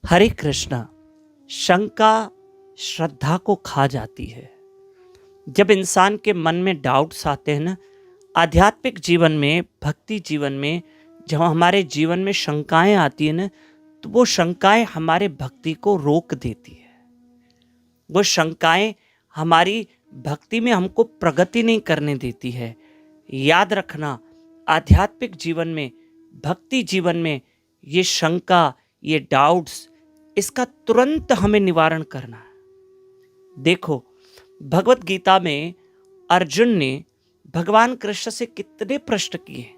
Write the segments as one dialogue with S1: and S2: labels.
S1: हरे कृष्णा। शंका श्रद्धा को खा जाती है। जब इंसान के मन में डाउट्स आते हैं ना, आध्यात्मिक जीवन में, भक्ति जीवन में, जब हमारे जीवन में शंकाएं आती है ना, तो वो शंकाएं हमारे भक्ति को रोक देती है। वो शंकाएं हमारी भक्ति में हमको प्रगति नहीं करने देती है। याद रखना, आध्यात्मिक जीवन में, भक्ति जीवन में ये शंका, ये डाउट्स, इसका तुरंत हमें निवारण करना है। देखो, भगवत गीता में अर्जुन ने भगवान कृष्ण से कितने प्रश्न किए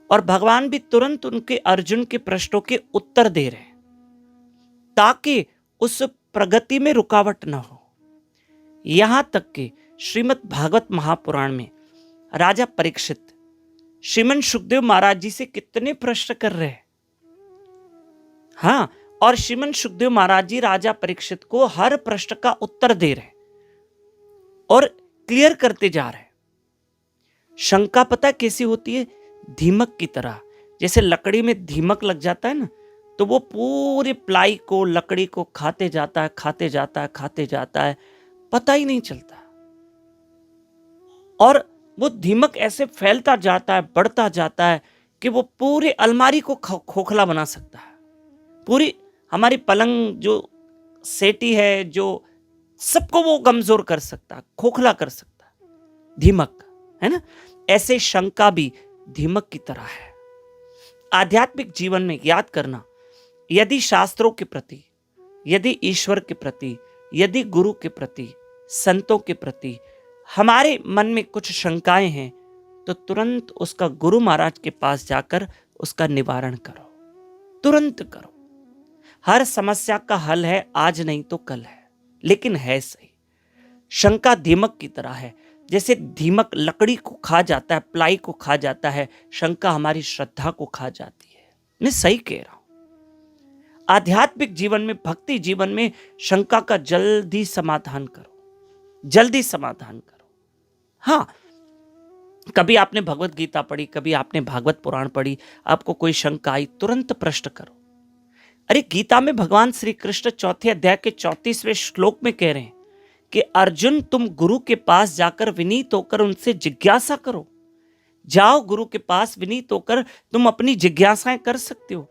S1: और भगवान भी तुरंत उनके, अर्जुन के प्रश्नों के उत्तर दे रहे हैं ताकि उस प्रगति में रुकावट न हो। यहां तक कि श्रीमद् भागवत महापुराण में राजा परीक्षित श्रीमन सुखदेव महाराज जी से कितने प्रश्न कर रहे हैं। हाँ, और श्रीमन सुखदेव महाराज जी राजा परीक्षित को हर प्रश्न का उत्तर दे रहे हैं और क्लियर करते जा रहे हैं। शंका पता कैसी होती है? दीमक की तरह। जैसे लकड़ी में दीमक लग जाता है ना, तो वो पूरे प्लाई को, लकड़ी को खाते जाता है, खाते जाता है, खाते जाता है, पता ही नहीं चलता। और वो दीमक ऐसे फैलता जाता है, बढ़ता जाता है कि वो पूरे अलमारी को खोखला बना सकता है। पूरी हमारी पलंग जो सेटी है, जो सबको वो कमजोर कर सकता है, खोखला कर सकता है। दीमक है ना। ऐसे शंका भी दीमक की तरह है। आध्यात्मिक जीवन में याद करना, यदि शास्त्रों के प्रति, यदि ईश्वर के प्रति, यदि गुरु के प्रति, संतों के प्रति हमारे मन में कुछ शंकाएं हैं, तो तुरंत उसका गुरु महाराज के पास जाकर उसका निवारण करो। तुरंत करो। हर समस्या का हल है, आज नहीं तो कल है, लेकिन है सही। शंका दीमक की तरह है। जैसे दीमक लकड़ी को खा जाता है, प्लाई को खा जाता है, शंका हमारी श्रद्धा को खा जाती है। मैं सही कह रहा हूं। आध्यात्मिक जीवन में, भक्ति जीवन में शंका का जल्दी समाधान करो, जल्दी समाधान करो। हाँ, कभी आपने भगवत गीता पढ़ी, कभी आपने भागवत पुराण पढ़ी, आपको कोई शंका आई, तुरंत प्रश्न करो। अरे, गीता में भगवान श्री कृष्ण 4 अध्याय के 34वें श्लोक में कह रहे हैं कि अर्जुन, तुम गुरु के पास जाकर विनीत होकर उनसे जिज्ञासा करो। जाओ गुरु के पास विनीत होकर तुम अपनी जिज्ञासाएं कर सकते हो।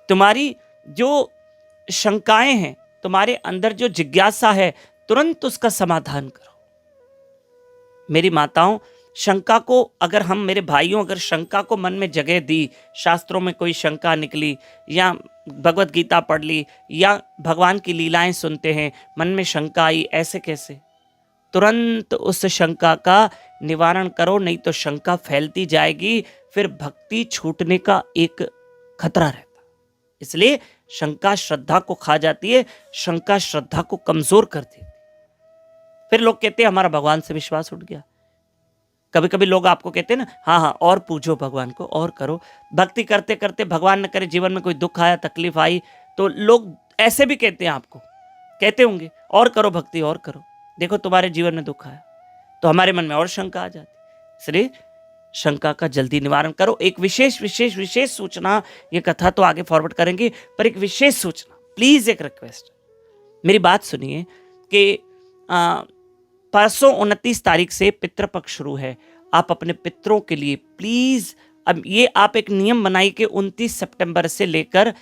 S1: तुम्हारी जो शंकाएं हैं, तुम्हारे अंदर जो जिज्ञासा है, तुरंत उसका समाधान करो। मेरी माताओं, शंका को अगर हम, मेरे भाइयों, अगर शंका को मन में जगह दी, शास्त्रों में कोई शंका निकली, या भगवत गीता पढ़ ली, या भगवान की लीलाएं सुनते हैं, मन में शंका आई, ऐसे कैसे? तुरंत उस शंका का निवारण करो, नहीं तो शंका फैलती जाएगी, फिर भक्ति छूटने का एक खतरा रहता। इसलिए शंका श्रद्धा को खा जाती है, शंका श्रद्धा को कमजोर कर देती। फिर लोग कहते हैं हमारा भगवान से विश्वास उठ गया। कभी कभी लोग आपको कहते हैं ना, हाँ हाँ और पूछो भगवान को, और करो। भक्ति करते करते भगवान न करे जीवन में कोई दुख आया, तकलीफ आई, तो लोग ऐसे भी कहते हैं, आपको कहते होंगे और करो भक्ति, और करो। देखो तुम्हारे जीवन में दुख आया तो हमारे मन में और शंका आ जाती। इसलिए शंका का जल्दी निवारण करो। एक विशेष सूचना, ये कथा तो आगे फॉरवर्ड करेंगे, पर एक विशेष सूचना, प्लीज एक रिक्वेस्ट, मेरी बात सुनिए कि परसों 29 तारीख से पितृपक्ष शुरू है। आप अपने पितरों के लिए प्लीज, अब ये आप एक नियम बनाइए कि 29 सितंबर से लेकर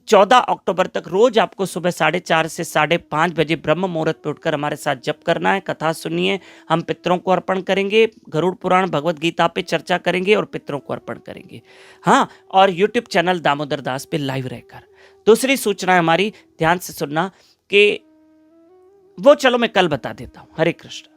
S1: 14 अक्टूबर तक रोज आपको सुबह 4:30 से 5:30 बजे ब्रह्म मुहूर्त पे उठकर हमारे साथ जप करना है। कथा सुनिए, हम पितरों को अर्पण करेंगे, गरुड़ पुराण, भगवत गीता पे चर्चा करेंगे और पितरों को अर्पण करेंगे। हाँ, और यूट्यूब चैनल दामोदर दास पे लाइव रहकर। दूसरी सूचना हमारी, ध्यान से सुनना, कि वो चलो मैं कल बता देता हूं। हरे कृष्ण।